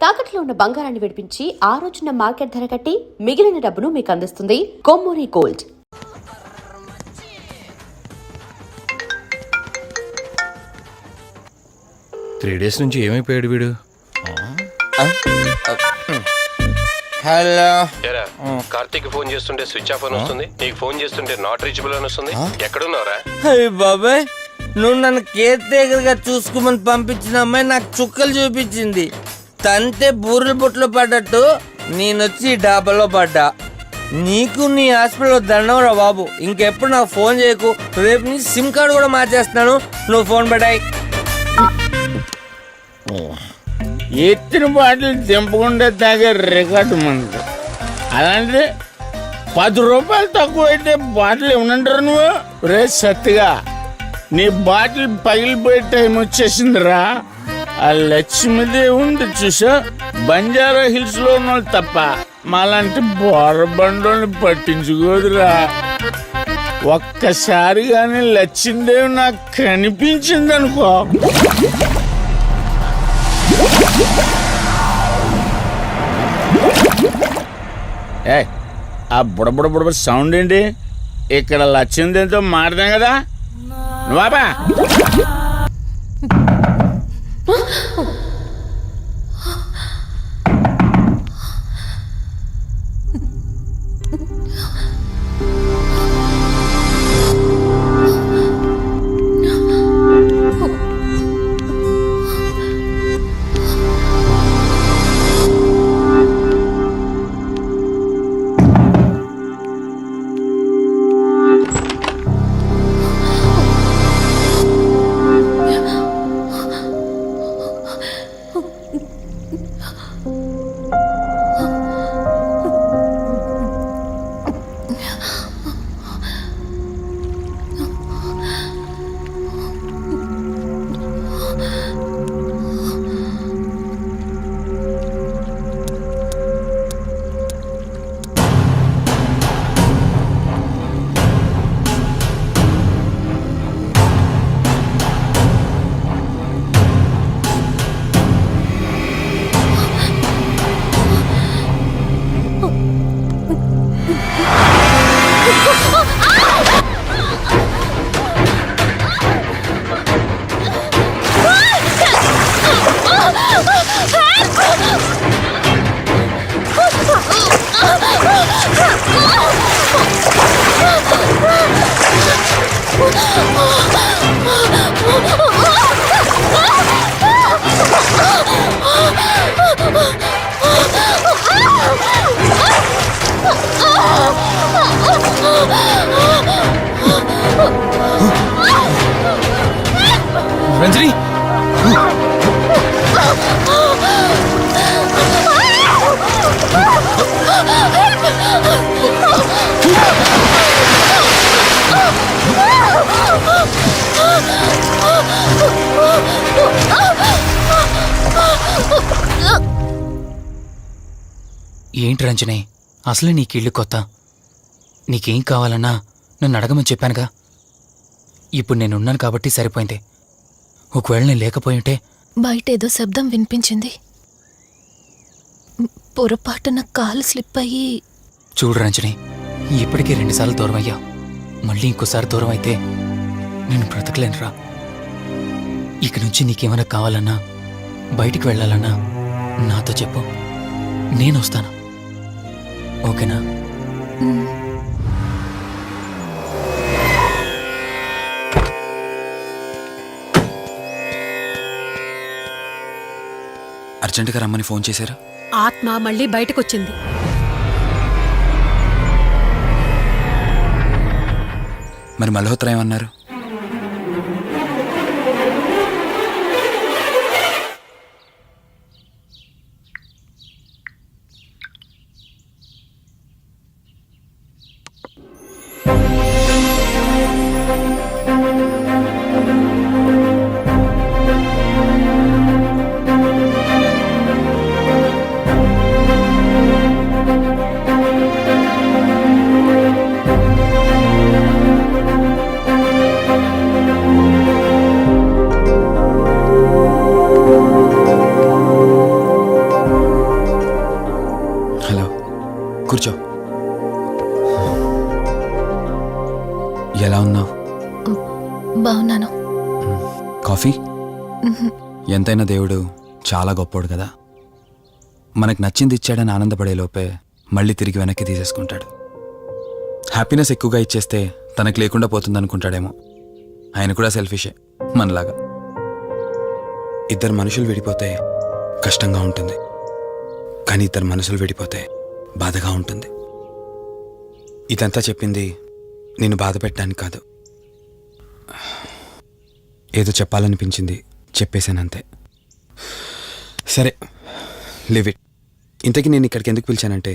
తాకట్లో ఉన్న బంగారాన్ని విడిపించి ఆ రోజున మార్కెట్ ధర కట్టి మిగిలిన డబ్బును మీకు అందిస్తుంది కొమ్మూరి గోల్డ్. త్రీ డేస్ నుంచి ఏమైపోయాడు వీడు? హలో, కార్తీక్ ఫోన్ చేస్తుంటే స్విచ్ ఆఫ్ అని వస్తుంది, నీకు ఫోన్ చేస్తుంటే నాట్ రీచబుల్ అని వస్తుంది. ఎక్కడున్నారా? అయ్య బాబాయ్, నువ్వు నన్ను కేర్ టేకర్ గా చూసుకోమని పంపించిన అమ్మాయి నాకు చుక్కలు చూపించింది. తంతే బూరెల బుట్టలో పడ్డట్టు నేనొచ్చి డాబాలో పడ్డా. నీకు నీ హాస్పిటల్లో దండం రా బాబు. ఇంకెప్పుడు నాకు ఫోన్ చేయకు. రేపు నీ సిమ్ కార్డు కూడా మార్చేస్తున్నాను. నువ్వు ఫోన్ పెట్టాయి. ఎత్తిన బాటిల్ దింపకుండా తాగే రికార్డు మనకు. అలాంటి 10 రూపాయలు తక్కువ అయితే బాటిల్ ఏమనంటారు నువ్వు? రే సత్తిగా, నీ బాటిల్ పగిలిపోయే టైం వచ్చేసిందిరా. ఆ లక్ష్మీదేవి ఉంది చూసా, బంజారా హిల్స్ లో ఉన్న వాళ్ళు తప్ప మాలాంటి బోరబండోని పట్టించుకోదురా. ఒక్కసారి కానీ లక్ష్మీదేవి నాకు కనిపించింది అనుకో, ఏ ఆ బుడబుడ సౌండ్ ఏంటి? ఇక్కడ లక్ష్మీదేవితో మాడదాం కదా నువ్వా? రంజని, ఏంటి రంజని, అసలే నీకిళ్ళు కొత్త. నీకేం కావాలన్నా నన్ను అడగమని చెప్పానుగా. ఇప్పుడు నేనున్నాను కాబట్టి సరిపోయింది. ఒకవేళ నేను లేకపోయింటే బయట ఏదో శబ్దం వినిపించింది. పొరపాటున కాలు స్లిప్ అయ్యి. చూడు రంజని, ఇప్పటికే 2 సార్లు దూరం అయ్యా. మళ్ళీ ఇంకోసారి దూరం అయితే నేను బ్రతకలేనురా. ఇక నుంచి నీకేమైనా కావాలన్నా, బయటికి వెళ్ళాలన్నా నాతో చెప్పు, నేను వస్తాను. ఓకేనా? అర్జెంటుగా రమ్మని ఫోన్ చేశారు. ఆత్మ మళ్ళీ బయటకొచ్చింది. మరి మల్హోత్రా ఏమన్నారు? కూర్చో. ఎలా ఉన్నావు? బాగున్నాను. కాఫీ? ఎంతైనా దేవుడు చాలా గొప్పోడు కదా. మనకు నచ్చింది ఇచ్చాడని ఆనందపడే లోపే మళ్ళీ తిరిగి వెనక్కి తీసేసుకుంటాడు. హ్యాపీనెస్ ఎక్కువగా ఇచ్చేస్తే తనకు లేకుండా పోతుందనుకుంటాడేమో. ఆయన కూడా సెల్ఫిషే మనలాగా. ఇద్దరు మనుషులు విడిపోతే కష్టంగా ఉంటుంది, కానీ ఇద్దరు మనసులు విడిపోతే బాధగా ఉంటుంది. ఇదంతా చెప్పింది నేను బాధ పెట్టడానికి కాదు, ఏదో చెప్పాలనిపించింది చెప్పేశానంతే. సరే, లివ్ ఇట్. ఇంతకీ నేను ఇక్కడికి ఎందుకు పిలిచానంటే,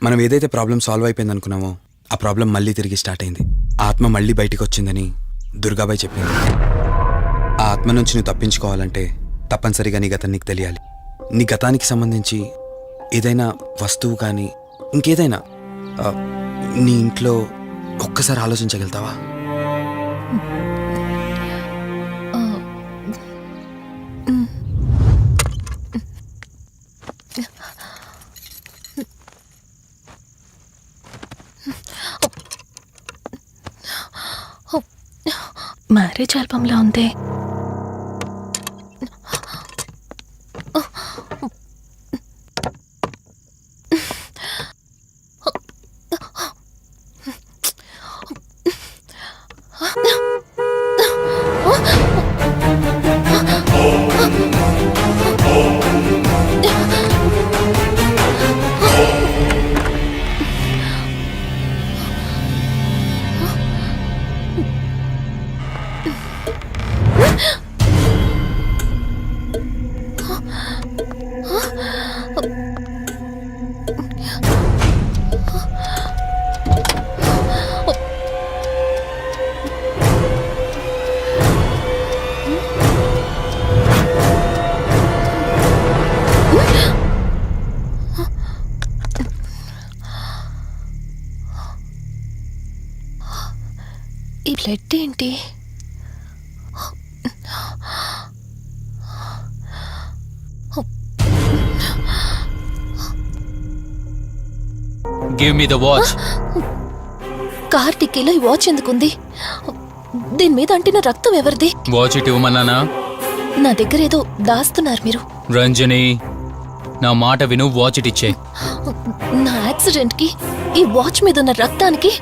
మనం ఏదైతే ప్రాబ్లం సాల్వ్ అయిపోయింది అనుకున్నామో ఆ ప్రాబ్లం మళ్ళీ తిరిగి స్టార్ట్ అయింది. ఆ ఆత్మ మళ్ళీ బయటికి వచ్చిందని దుర్గాబాయ్ చెప్పింది. ఆ ఆత్మ నుంచి నువ్వు తప్పించుకోవాలంటే తప్పనిసరిగా నీ గతం నీకు తెలియాలి. నీ గతానికి సంబంధించి ఏదైనా వస్తువు కానీ ఇంకేదైనా నీ ఇంట్లో ఒక్కసారి ఆలోచించగలుగుతావా? మ్యారేజ్ ఆల్బంలా ఉంది. ఈ బ్లడ్ ఏంటి? Give me the watch. Car టిక్కీలో ఈ వాచ్ ఎందుకుంది? దీని మీద అంటిన రక్తం ఎవరిది? వాచ్ ఇటు ఇవ్వమన్నానా? నా దగ్గర ఏదో దాస్తున్నారు మీరు. రంజని, నా మాట విను, వాచ్ ఇటు ఇచ్చే. నా యాక్సిడెంట్ కి ఈ వాచ్ మీద ఉన్న రక్తానికి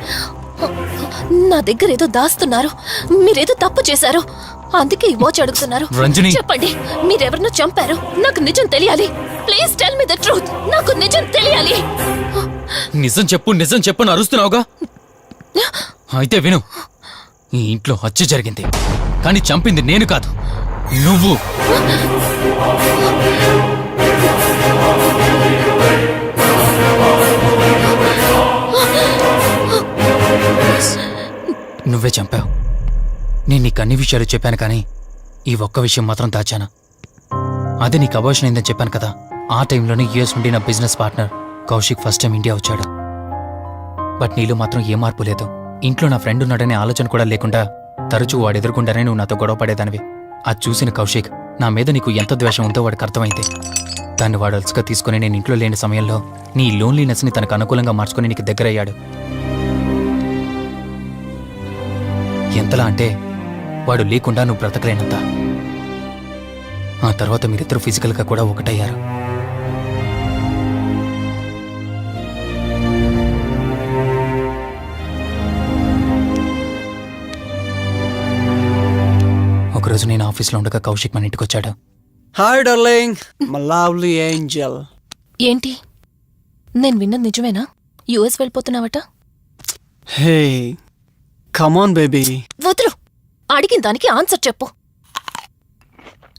నా దగ్గర ఏదో దాస్తున్నారు. మీరేదో తప్పు చేశారు, అందుకే ఈ వాచ్ అడుగుతున్నారు. రంజని, చెప్పండి, మీరెవరినో చంపారు. నాకు నిజం తెలియాలి. Please tell me the truth. నాకు నిజం తెలియాలి. నిజం చెప్పు, నిజం చెప్పు అని అరుస్తున్నావుగా. అయితే విను, ఈ ఇంట్లో హత్య జరిగింది, కానీ చంపింది నేను కాదు, నువ్వు. నువ్వే చంపావు. నేను నీకు అన్ని విషయాలు చెప్పాను, కానీ ఈ ఒక్క విషయం మాత్రం దాచాను. అదే నీకు అబార్షన్ అయిందని చెప్పాను కదా. ఆ టైంలోనే యూఎస్ నుండి నా business partner Kaushik first time India వచ్చాడు. బట్ నీలో మాత్రం ఏ మార్పు లేదు. ఇంట్లో నా ఫ్రెండ్ ఉన్నాడనే ఆలోచన కూడా లేకుండా తరచూ వాడు ఎదుర్కొంటానే నువ్వు నాతో గొడవ పడేదానివి. అది చూసిన కౌశిక్ నా మీద నీకు ఎంత ద్వేషం ఉందో వాడికి అర్థమైంది. దాన్ని వాడు అలసుగా తీసుకుని నేను ఇంట్లో లేని సమయంలో నీ లోన్లీనెస్ని తనకు అనుకూలంగా మార్చుకుని నీకు దగ్గరయ్యాడు. ఎంతలా అంటే వాడు లేకుండా నువ్వు బ్రతకలేనంత. ఆ తర్వాత మీరిద్దరు ఫిజికల్గా కూడా ఒకటయ్యారు. ఒకరోజు నేను ఆఫీస్లో ఉండగా కౌశిక్ మన ఇంటికి వచ్చాడు. Hi darling, my lovely angel. ఏంటి, నేను విన్నది నిజమేనా? యుఎస్ వెళ్ళిపోతున్నావట? Hey come on baby. వదులు, అడిగిన దానికి ఆన్సర్ చెప్పు.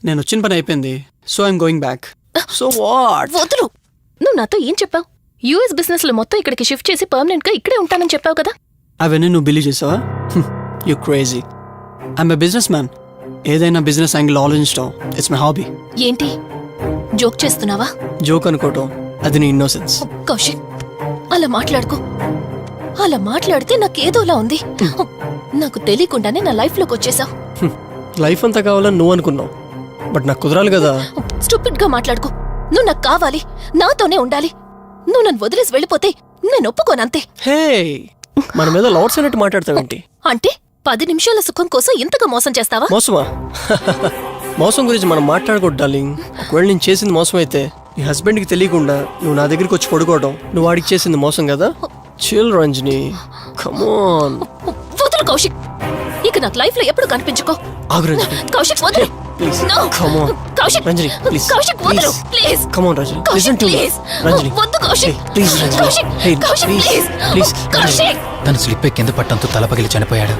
నేను వచ్చిన పని అయిపోయింది, so I'm going back. So what? వదులు. నువ్వు నాతో ఏం చెప్పావు? యుఎస్ బిజినెస్ లో మొత్తం ఇక్కడికి షిఫ్ట్ చేసి పర్మనెంట్ గా ఇక్కడే ఉంటానని చెప్పావు కదా. అవన్నీ నువ్వు బిలీవ్ చేసావా? You crazy. I'm a business man. ఏదైనా బిజినెస్ యాంగిల్ ఆలోచించడం ఇట్స్ మై హాబీ. ఏంటి, జోక్ చేస్తున్నావా? జోక్ అనుకోవటం అది నీ ఇన్నోసెన్స్. కౌశిక్, అలా మాట్లాడుకో. అలా మాట్లాడితే నాకేదోలా ఉంది. నాకు తెలియకుండానే నా లైఫ్ లోకి వచ్చేసావు. లైఫ్ అంతా కావాలని నువ్వు అనుకున్నావు, బట్ నాకు కుదరాలి కదా. స్టూపిడ్ గా మాట్లాడుకో. నువ్వు నాకు కావాలి, నాతోనే ఉండాలి. నువ్వు నన్ను వదిలేసి వెళ్ళిపోతే నేను ఒప్పుకోనంతే. హే మన మీద లవర్స్ అన్నట్టు మాట్లాడతావేంటి? అంటే 10 నిమిషాల సుఖం కోసం ఇంతగా మోసం చేస్తావా? మోసమా? మోసం గురించి మనం మాట్లాడకూడదు డార్లింగ్. ఒకవేళ నేను చేసింది మోసం అయితే నీ హస్బెండ్కి తెలియకుండా నువ్వు నా దగ్గరికి వచ్చి పడుకోవడం నువ్వు వాడికి చేసింది మోసం కదా. Chill Ranjani, come on. వదులు కౌశిక్, ఇక నాకు లైఫ్ లో ఎప్పుడు కనిపించుకో. ఆగు రంజని, కౌశిక్ వదులు. Please. No. Come on Kaushik, Ranjani, please. Kaushik వదులు please. Come on Ranjani, Kaushik listen to me. Please. Ranjani, వద్దు Kaushik. Please Ranjani. Kaushik, hey Kaushik please please. Please. Kaushik. తను స్లిప్ అయి కింద పట్టంతో తల పగిలి చనిపోయాడు.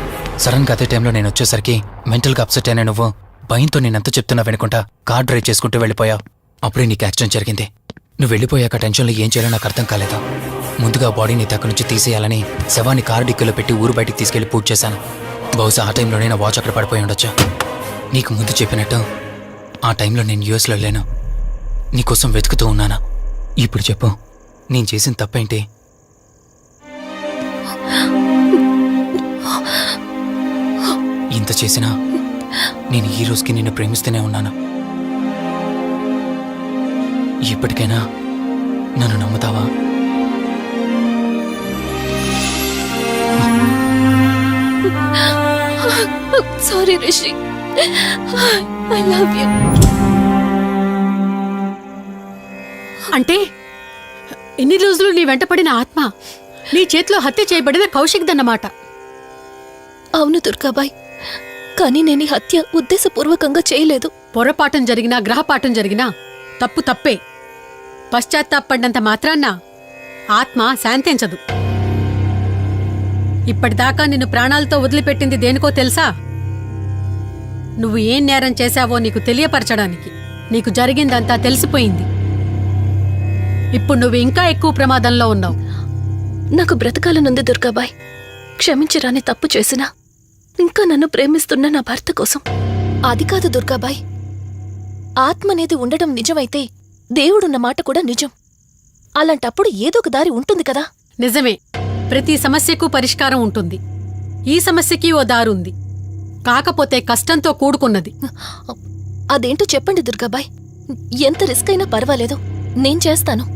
సడన్ గా అదే టైంలో నేను వచ్చేసరికి మెంటల్ గా అప్సెట్ అయినా నువ్వు భయంతో నేనెంత చెప్తున్నా వినుకుంటా కార్ డ్రైవ్ చేసుకుంటూ వెళ్ళిపోయావు. అప్పుడే నీకు యాక్సిడెంట్ జరిగింది. నువ్వు వెళ్ళిపోయాక టెన్షన్లో ఏం చేయాలో నాకు అర్థం కాలేదు. ముందుగా బాడీని అక్కడి నుంచి తీసేయాలని శవాన్ని కారు డిక్కీలో పెట్టి ఊరు బయటికి తీసుకెళ్లి పూజ చేశాను. బహుశా ఆ టైంలోనే నా వాచ్ అక్కడ పడిపోయి ఉండొచ్చు. నీకు ముందు చెప్పినట్టు ఆ టైంలో నేను యూఎస్లో లేను. నీకోసం వెతుకుతూ ఉన్నాను. ఇప్పుడు చెప్పు, నేను చేసిన తప్పేంటి? ఇంత చేసినా నేను ఈ రోజుకి నిన్ను ప్రేమిస్తూనే ఉన్నాను. ఇప్పటికైనా నన్ను నమ్ముతావా? Sorry Rishi, I love you. అంటే ఇన్ని రోజులు నీ వెంటపడిన ఆత్మ నీ చేతిలో హత్య చేయబడిన కౌశిక్ దన్నమాట. అవును దుర్గాబాయ్, కానీ నేను ఈ హత్య ఉద్దేశపూర్వకంగా చేయలేదు. పొరపాఠం జరిగినా గ్రహపాఠం జరిగినా తప్పు తప్పే. పశ్చాత్తాపడినంత మాత్రాన్న ఆత్మ శాంతించదు. ఇప్పటిదాకా నిన్ను ప్రాణాలతో వదిలిపెట్టింది దేనికో తెలుసా? నువ్వు ఏం నేరం చేశావో నీకు తెలియపరచడానికి. నీకు జరిగిందంతా తెలిసిపోయింది. ఇప్పుడు నువ్వు ఇంకా ఎక్కువ ప్రమాదంలో ఉన్నావు. నాకు బ్రతకాలనుంది దుర్గాబాయ్. క్షమించరాని తప్పు చేసినా ఇంకా నన్ను ప్రేమిస్తున్న నా భర్త కోసం. అది కాదు దుర్గాబాయ్, ఆత్మ అనేది ఉండడం నిజమైతే దేవుడున్న మాట కూడా నిజం. అలాంటప్పుడు ఏదో ఒక దారి ఉంటుంది కదా. నిజమే, ప్రతి సమస్యకు పరిష్కారం ఉంటుంది. ఈ సమస్యకి ఓ దారుంది, కాకపోతే కష్టంతో కూడుకున్నది. అదేంటో చెప్పండి దుర్గాబాయ్. ఎంత రిస్క్ అయినా పర్వాలేదు, నేను చేస్తాను.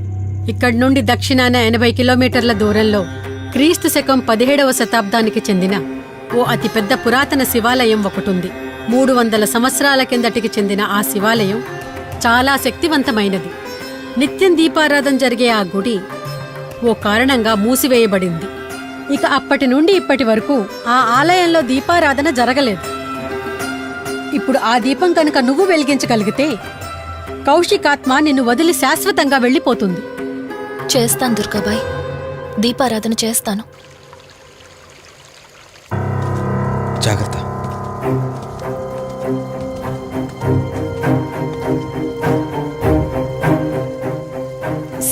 ఇక్కడి నుండి దక్షిణాన 80 కిలోమీటర్ల దూరంలో క్రీస్తు శకం 17వ శతాబ్దానికి చెందిన ఓ అతిపెద్ద పురాతన శివాలయం ఒకటుంది. 300 సంవత్సరాల కిందటికి చెందిన ఆ శివాలయం చాలా శక్తివంతమైనది. నిత్యం దీపారాధన జరిగే ఆ గుడి ఓ కారణంగా మూసివేయబడింది. ఇక అప్పటి నుండి ఇప్పటి వరకు ఆ ఆలయంలో దీపారాధన జరగలేదు. ఇప్పుడు ఆ దీపం కనుక నువ్వు వెలిగించగలిగితే కౌశికాత్మ నిన్ను వదిలి శాశ్వతంగా వెళ్ళిపోతుంది. చేస్తాను దుర్గాబాయ్, దీపారాధన చేస్తాను. జాగ్రత్త.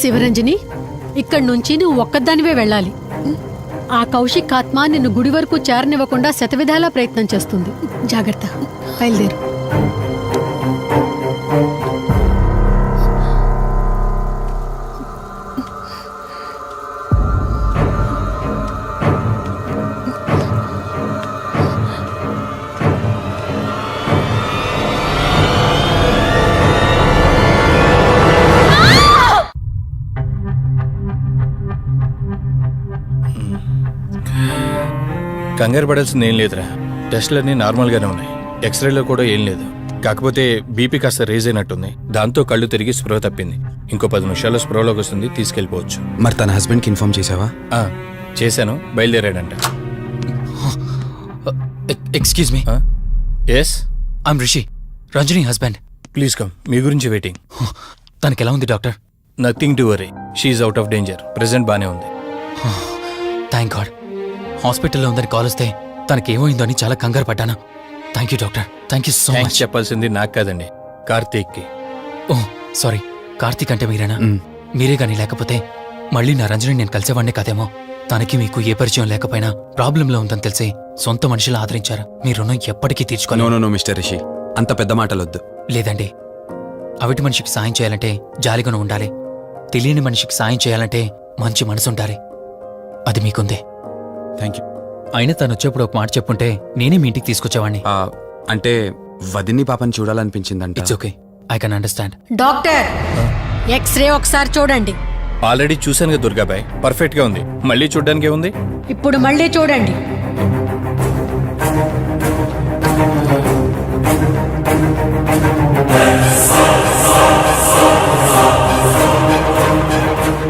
శివరంజని, ఇక్కడి నుంచి నువ్వు ఒక్కదానివే వెళ్ళాలి. ఆ కౌశిక్ ఆత్మ నిన్ను గుడి వరకు చేరనివ్వకుండా శతవిధాలా ప్రయత్నం చేస్తుంది. జాగ్రత్త, బయలుదేరు. కంగారు పడాల్సింది ఏం లేదురా. టెస్టులన్నీ నార్మల్గానే ఉన్నాయి. ఎక్స్రేలో కూడా ఏం లేదు. కాకపోతే బీపీ కాస్త రేజ్ అయినట్టుంది. దాంతో కళ్ళు తిరిగి స్పృహ తప్పింది. ఇంకో 10 నిమిషాల్లో స్పృహలోకి వస్తుంది, తీసుకెళ్ళిపోవచ్చు. మరి తన హస్బెండ్కి ఇన్ఫార్మ్ చేసావా? చేశాను, బయలుదేరాడంట. Excuse me. Yes, I'm Rishi, Ranjani husband. Please come. మీ గురించి వెయిటింగ్. తనకి ఎలా ఉంది doctor? Nothing to worry, she's out of danger. Present బానే ఉంది. Thank god. హాస్పిటల్లో ఉందని కాల్ వస్తే తనకేమైందో అని చాలా కంగారు పడ్డాను. Thank you doctor, thank you so much. చెప్పాల్సింది నాకు కాదండి, కార్తీక్కి. ఓ సారీ, కార్తీక్ అంటే మీరేనా? మీరే గానీ లేకపోతే మళ్ళీ నా రంజని నేను కలిసేవాడినే కాదేమో. తనకి మీకు ఏ పరిచయం లేకపోయినా ప్రాబ్లంలో ఉందని తెలిసి సొంత మనుషులు ఆదరించారు. మీ రుణం ఎప్పటికీ తీర్చుకోను. నో మిస్టర్ రిషి, అంత పెద్ద మాటలొద్దు. లేదండి, అవిటి మనిషికి సాయం చేయాలంటే జాలిగాను ఉండాలి. తెలియని మనిషికి సాయం చేయాలంటే మంచి మనసు ఉండాలి. అది మీకుందే. Thank you. అయినా తను వచ్చేప్పుడు ఒక మాట చెప్పుంటే నేనే మీ ఇంటికి తీసుకొచ్చేవాడిని. అంటే వదిన్ని పాపని చూడాలనిపించిందంట. It's okay, I can understand. Doctor, X-ray ఒకసారి చూడండి. ఆల్రెడీ చూశాను కదా దుర్గాబాయ్, పర్ఫెక్ట్ గా ఉంది. మళ్ళీ చూడ్డానికి ఏముంది? ఇప్పుడు మళ్ళీ చూడండి.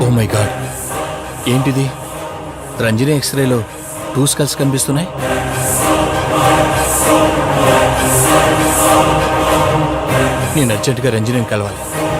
ఓ మై గాడ్, ఏంటిది? రంజని ఎక్స్రేలో 2 స్కల్స్ కనిపిస్తున్నాయి. నేను అర్జెంటుగా రంజనిని కలవాలి.